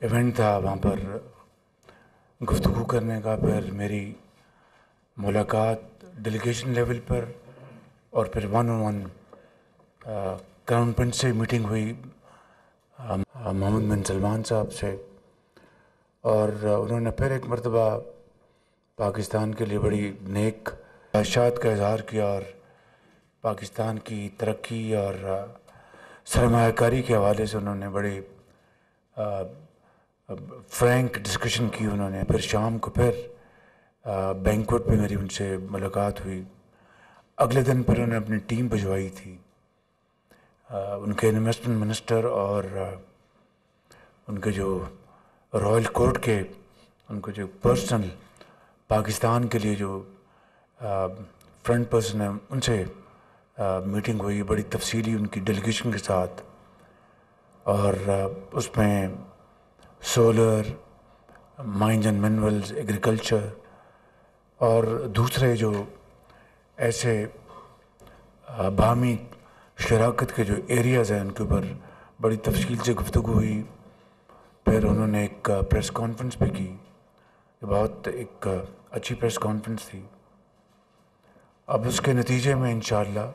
Event تھا وہاں پر گفتگو کرنے کا، پھر میری ملاقات ڈیلیگیشن لیول پر، اور پھر one on one crown prince سے میٹنگ ہوئی محمد بن سلمان صاحب سے، اور انہوں نے پھر ایک مرتبہ پاکستان کے لیے بڑی نیک خواہشات کا اظہار کیا، اور پاکستان کی ترقی اور سرمایہ کاری کے حوالے سے انہوں نے بڑے فرینک ڈسکشن کی انہوں نے۔ پھر شام کو پھر بینکوٹ پہ میری ان سے ملاقات ہوئی۔ اگلے دن پھر انہوں نے اپنی ٹیم بھجوائی تھی، ان کے انویسٹمنٹ منسٹر اور ان کے جو رائل کورٹ کے ان کو جو پرسنل پاکستان کے لیے جو فرنٹ پرسن ہیں، ان سے میٹنگ ہوئی بڑی تفصیلی ان کی ڈیلیگیشن کے ساتھ، اور اس میں solar, mines and minerals, agriculture اور دوسرے جو ایسے باہمی شراکت کے جو ایریاز ہیں ان کے اوپر بڑی تفصیل سے گفتگو ہوئی۔ پھر انہوں نے ایک پریس کانفرنس بھی کی، بہت ایک اچھی پریس کانفرنس تھی۔ اب اس کے نتیجے میں انشاءاللہ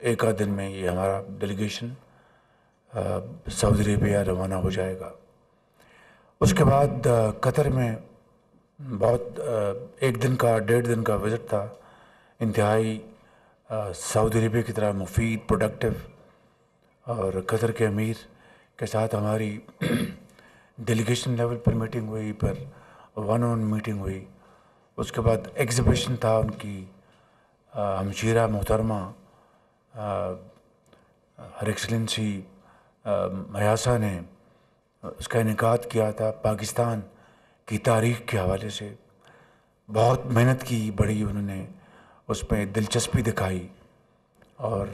ایک آدھ دن میں یہ ہمارا ڈیلیگیشن سعودی عربیہ روانہ ہو جائے گا۔ اس کے بعد قطر میں بہت ایک دن کا 1.5 دن کا وزٹ تھا، انتہائی سعودی عربیہ کی طرح مفید، پروڈکٹیو، اور قطر کے امیر کے ساتھ ہماری ڈیلیگیشن لیول پر میٹنگ ہوئی، پھر ون آن میٹنگ ہوئی۔ اس کے بعد ایگزیبیشن تھا ان کی، ہمشیرہ محترمہ ہر ایکسلنسی میاسا نے اس کا انعقاد کیا تھا پاکستان کی تاریخ کے حوالے سے۔ بہت محنت کی، بڑی انہوں نے اس میں دلچسپی دکھائی، اور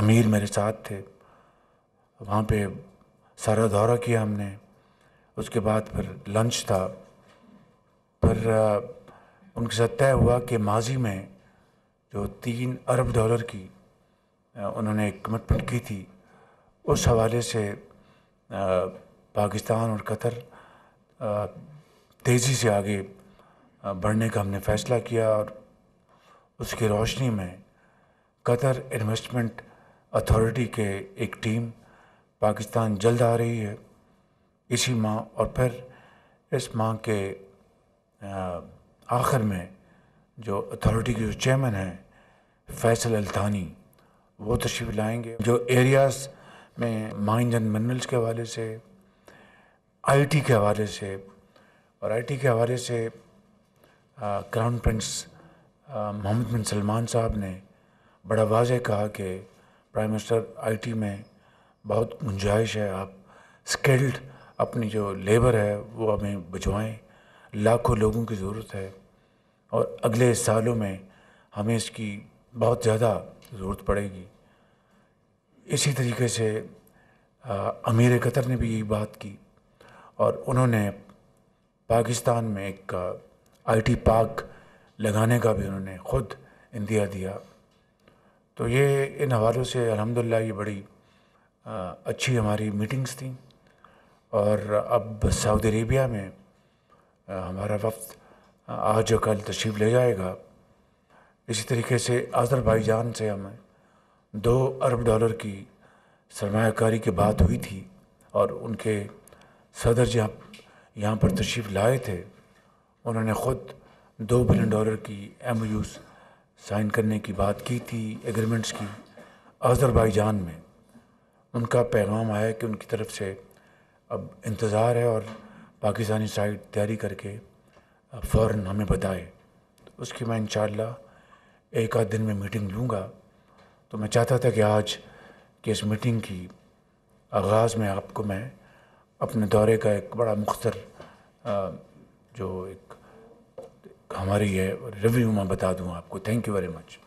امیر میرے ساتھ تھے وہاں پہ، سارا دورہ کیا ہم نے۔ اس کے بعد پھر لنچ تھا، پھر ان کے ساتھ طے ہوا کہ ماضی میں جو $3 ارب کی انہوں نے ایک کمٹمنٹ کی تھی، اس حوالے سے پاکستان اور قطر تیزی سے آگے بڑھنے کا ہم نے فیصلہ کیا، اور اس کی روشنی میں قطر انویسٹمنٹ اتھارٹی کے ایک ٹیم پاکستان جلد آ رہی ہے اسی ماہ، اور پھر اس ماہ کے آخر میں جو اتھارٹی کے جو چیئرمین ہیں فیصل التھانی، وہ تشریف لائیں گے۔ جو ایریاز میں مائنز اینڈ منرلز کے حوالے سے، آئی ٹی کے حوالے سے، اور آئی ٹی کے حوالے سے کراؤن پرنس محمد بن سلمان صاحب نے بڑا واضح کہا کہ پرائم منسٹر آئی ٹی میں بہت گنجائش ہے، آپ سکلڈ اپنی جو لیبر ہے وہ ہمیں بھجوائیں، لاکھوں لوگوں کی ضرورت ہے، اور اگلے سالوں میں ہمیں اس کی بہت زیادہ ضرورت پڑے گی۔ اسی طریقے سے امیر قطر نے بھی یہی بات کی، اور انہوں نے پاکستان میں ایک آئی ٹی پارک لگانے کا بھی انہوں نے خود عندیہ دیا۔ تو یہ ان حوالوں سے الحمدللہ یہ بڑی اچھی ہماری میٹنگز تھیں، اور اب سعودی عربیہ میں ہمارا وفد آج و کل تشریف لے جائے گا۔ اسی طریقے سے آذربائیجان سے ہمیں $2 ارب کی سرمایہ کاری کی بات ہوئی تھی، اور ان کے صدر جب یہاں پر تشریف لائے تھے انہوں نے خود $2 بلین کی MOUs سائن کرنے کی بات کی تھی، ایگریمنٹس کی آذربائیجان میں۔ ان کا پیغام آیا کہ ان کی طرف سے اب انتظار ہے، اور پاکستانی سائڈ تیاری کر کے فوراً ہمیں بتائے۔ اس کی میں انشاءاللہ ایک آدھ دن میں میٹنگ لوں گا۔ تو میں چاہتا تھا کہ آج کی اس میٹنگ کی آغاز میں آپ کو میں اپنے دورے کا ایک بڑا مختصر جو ایک ہماری ہے ریویو میں بتا دوں آپ کو۔ Thank you very much.